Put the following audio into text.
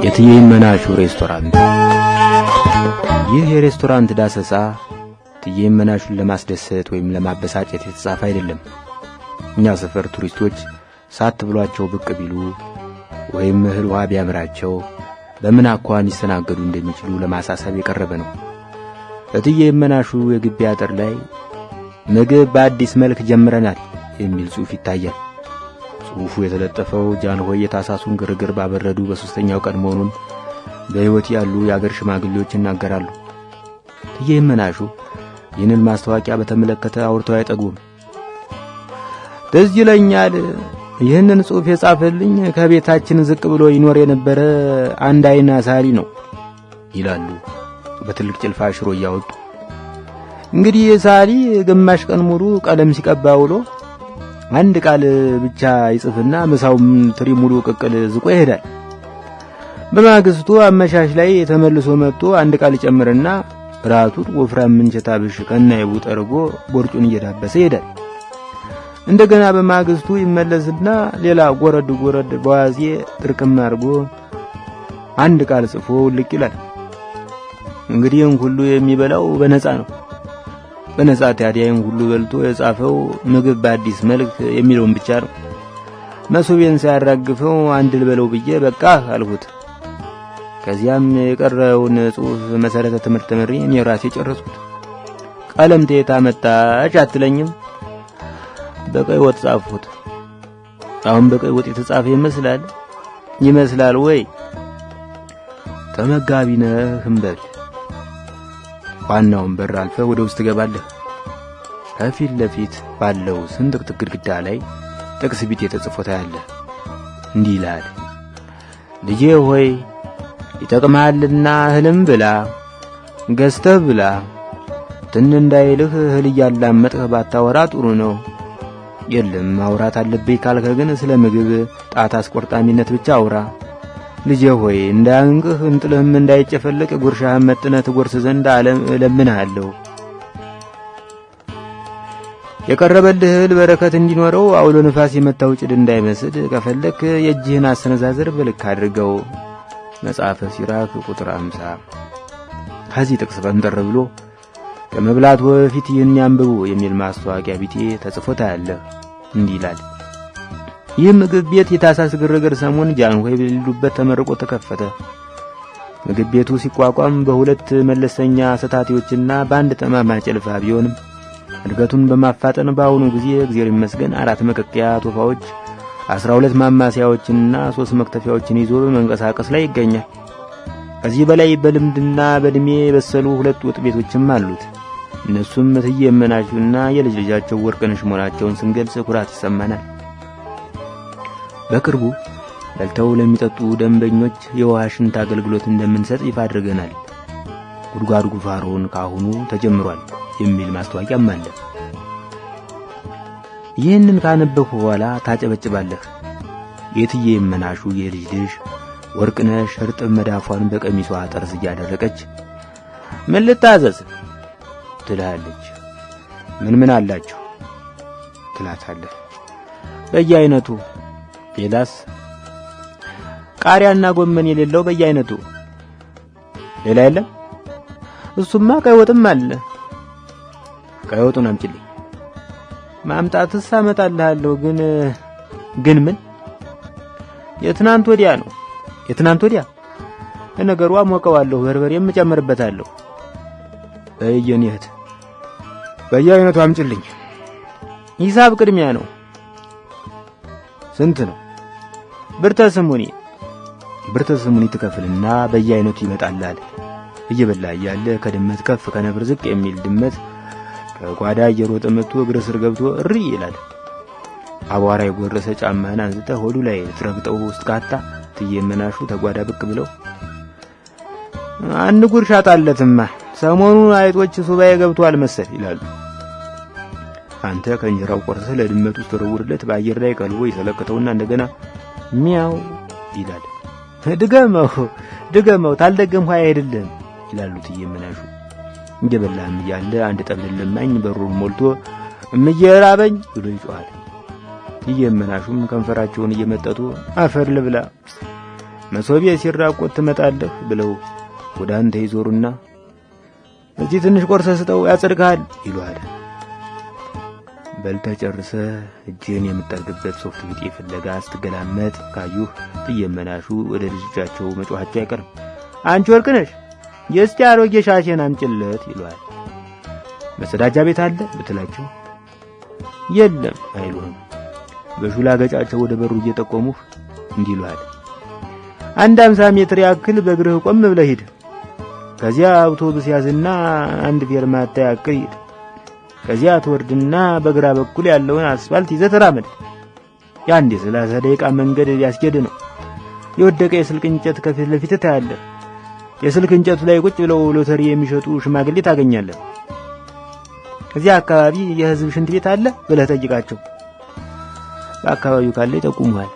የእትዬ ይመናሹ ሬስቶራንት። ይህ የሬስቶራንት ዳሰሳ እትዬ ይመናሹን ለማስደሰት ወይም ለማበሳጨት የተጻፈ አይደለም። እኛ ሰፈር ቱሪስቶች ሳት ብሏቸው ብቅ ቢሉ ወይም እህል ውሃ ቢያምራቸው በምን አኳኋን ሊስተናገዱ እንደሚችሉ ለማሳሰብ የቀረበ ነው። እትዬ ይመናሹ የግቢ አጥር ላይ ምግብ በአዲስ መልክ ጀምረናል የሚል ጽሑፍ ይታያል። ጽሑፉ የተለጠፈው ጃንሆይ የታሳሱን ግርግር ባበረዱ በሶስተኛው ቀን መሆኑን በሕይወት ያሉ የአገር ሽማግሌዎች ይናገራሉ። እትዬ ይመናሹ ይህንን ማስታወቂያ በተመለከተ አውርተው አይጠግቡም። ትዝ ይለኛል ይህንን ጽሑፍ የጻፈልኝ ከቤታችን ዝቅ ብሎ ይኖር የነበረ አንድ አይና ሳሊ ነው ይላሉ በትልቅ ጭልፋ ሽሮ እያወጡ። እንግዲህ ሳሊ ግማሽ ቀን ሙሉ ቀለም ሲቀባ ውሎ አንድ ቃል ብቻ ይጽፍና ምሳውም ትሪ ሙሉ ቅቅል ዝቆ ይሄዳል። በማግስቱ አመሻሽ ላይ ተመልሶ መጥቶ አንድ ቃል ጨምርና ራቱን ወፍራም ምንቸታ ብሽ ከናይቡ ጠርጎ ቦርጩን እየዳበሰ ይሄዳል። እንደገና በማግስቱ ይመለስና ሌላ ጎረድ በዋዜ ጥርቅም አድርጎ አንድ ቃል ጽፎ ልቅ ይላል። እንግዲህ ሁሉ የሚበላው በነፃ ነው። በነፃ ታዲያን ሁሉ በልቶ የጻፈው ምግብ በአዲስ መልክ የሚለውን ብቻ ነው። መሶቤን ሲያራግፈው አንድ ልበለው ብዬ በቃ አልሁት። ከዚያም የቀረውን ጽሑፍ መሰረተ ትምህርት ተመሪ እኔ ራሴ ጨረስኩት። ቀለም ተየት አመጣሽ አትለኝም? በቀይ ወጥ ጻፍኩት። አሁን በቀይ ወጥ የተጻፈ ይመስላል ወይ? ተመጋቢ ነህ እንበል። ዋናውን በር አልፈህ ወደ ውስጥ ትገባለህ። ከፊት ለፊት ባለው ስንጥቅጥቅ ግድግዳ ላይ ጥቅስ ቢጤ ተጽፎ ታያለህ። እንዲህ ይላል፣ ልጄ ሆይ ይጠቅምሃልና እህልም ብላ፣ ገዝተህ ብላ። ትን እንዳይልህ እህል እያላመጥህ ባታወራ ጥሩ ነው። የለም ማውራት አለብኝ ካልከ ግን ስለ ምግብ ጣት አስቆርጣሚነት ብቻ አውራ። ልጄ ሆይ እንዳንቅህ እንጥልህም እንዳይጨፈልቅ ጉርሻህን መጥነህ ትጎርስ ዘንድ እለምንሃለሁ። የቀረበልህ እህል በረከት እንዲኖረው አውሎ ንፋስ የመታው ጭድ እንዳይመስል ከፈለክ የእጅህን አሰነዛዘር በልክ አድርገው። መጽሐፈ ሲራክ ቁጥር 50። ከዚህ ጥቅስ ፈንጠር ብሎ ከመብላት በፊት ይህን ያንብቡ የሚል ማስታወቂያ ቢጤ ተጽፎ ታያለህ። እንዲህ ይላል፣ ይህ ምግብ ቤት የታሳስ ግርግር ሰሞን ጃንሆይ በሌሉበት ተመርቆ ተከፈተ። ምግብ ቤቱ ሲቋቋም በሁለት መለስተኛ ሰታቲዎችና በአንድ ጠማማ ጭልፋ ቢሆንም እድገቱን በማፋጠን በአሁኑ ጊዜ እግዚአብሔር ይመስገን 4 መቀቀያ ቶፋዎች፣ 12 ማማሲያዎችንና 3 መክተፊያዎችን ይዞ በመንቀሳቀስ ላይ ይገኛል። ከዚህ በላይ በልምድና በእድሜ የበሰሉ 2 ወጥ ቤቶችም አሉት። እነሱም እትዬ ይመናሹና የልጅ ልጃቸው ወርቅነሽ መሆናቸውን ስንገልጽ ኩራት ይሰማናል። በቅርቡ በልተው ለሚጠጡ ደንበኞች የውሃ ሽንት አገልግሎት እንደምንሰጥ ይፋ አድርገናል። ጉድጓድ ጉፋሮን ካሁኑ ተጀምሯል የሚል ማስታወቂያም አለ። ይህንን ካነበብኩ በኋላ ታጨበጭባለህ። የእትዬ ይመናሹ የልጅ ልጅ ወርቅነሽ እርጥብ መዳፏን በቀሚሷ ጠርዝ እያደረቀች ምን ልታዘዝ ትላለች። ምን አላችሁ ትላታለህ። በየአይነቱ። ሌላስ? ቃሪያና ጎመን የሌለው በየአይነቱ። ሌላ የለም? እሱማ ቀይ ወጥም አለ። ቀይ ወጡን አምጪልኝ። ማምጣትስ አመጣልሃለሁ፣ ግን ምን? የትናንት ወዲያ ነው። የትናንት ወዲያ? ለነገሩ አሞቀዋለሁ፣ በርበሬም እጨምርበታለሁ። በየኔ እህት በየአይነቱ አምጪልኝ። ሂሳብ ቅድሚያ ነው። ስንት ነው? ብርተ ስሙኒ ትከፍልና በየአይነቱ ይመጣልሃል። እየበላ እያለ ከድመት ከፍ ከነብር ዝቅ የሚል ድመት ከጓዳ እየሮጠ መጥቶ እግር ስር ገብቶ እሪ ይላል። አቧራ የጎረሰ ጫማህን አንስተህ ሆዱ ላይ ትረግጠው ውስጥ ካታ እትዬ ይመናሹ ተጓዳ ብቅ ብለው አንድ ጉርሻ ጣለትማ ሰሞኑን አይጦች ሱባኤ ገብቷል መሰል ይላሉ። አንተ ከእንጀራው ቆርሰህ ለድመቱ ስትወረውርለት በአየር ላይ ቀልቦ ይሰለክተውና እንደገና ሚያው ይላል። ድገመው ታልደገምኩ አይደለም ይላሉ እትዬ ይመናሹ። እየበላም እያለ አንድ ጠብል ለማኝ በሩን ሞልቶ እምዬራበኝ ብሎ ይጮሃል። እየመናሹም ከንፈራቸውን እየመጠጡ አፈር ልብላ መሶቤ ሲራቆት ትመጣለህ ብለው ወደ አንተ ይዞሩና እዚህ ትንሽ ቆርሰ ስጠው ያጽድቃል ይሏል። በልተህ ጨርሰህ እጅን የምትጠርግበት ሶፍት ቢጤ ፍለጋ ስትገላመጥ ካዩህ እየመናሹ ወደ ልጆቻቸው መጮኻቸው አይቀርም። አንቺ ወርቅነሽ የእስቲ አሮጌ ሻሽን አምጪለት ይሏል። መጸዳጃ ቤት አለ ብትላቸው የለም አይሉህም። በሹላ ገጫቸው ወደ በሩ እየጠቆሙህ እንዲህ ይሏል። 50 ሜትር ያክል በእግርህ ቆም ብለህ ሂድ። ከዚያ አውቶቡስ ያዝና 1 ፌርማታ ያክል ሂድ። ከዚያ ትወርድና በግራ በኩል ያለውን አስፋልት ይዘህ ተራመድ። ያን 30 ደቂቃ መንገድ ያስኬድ ነው። የወደቀ የስልክ እንጨት ከፊት ለፊት ታያለህ። የስልክ እንጨቱ ላይ ቁጭ ብለው ሎተሪ የሚሸጡ ሽማግሌ ታገኛለህ። እዚያ አካባቢ የህዝብ ሽንት ቤት አለ ብለህ ጠይቃቸው። በአካባቢው ካለ ይጠቁሙሃል።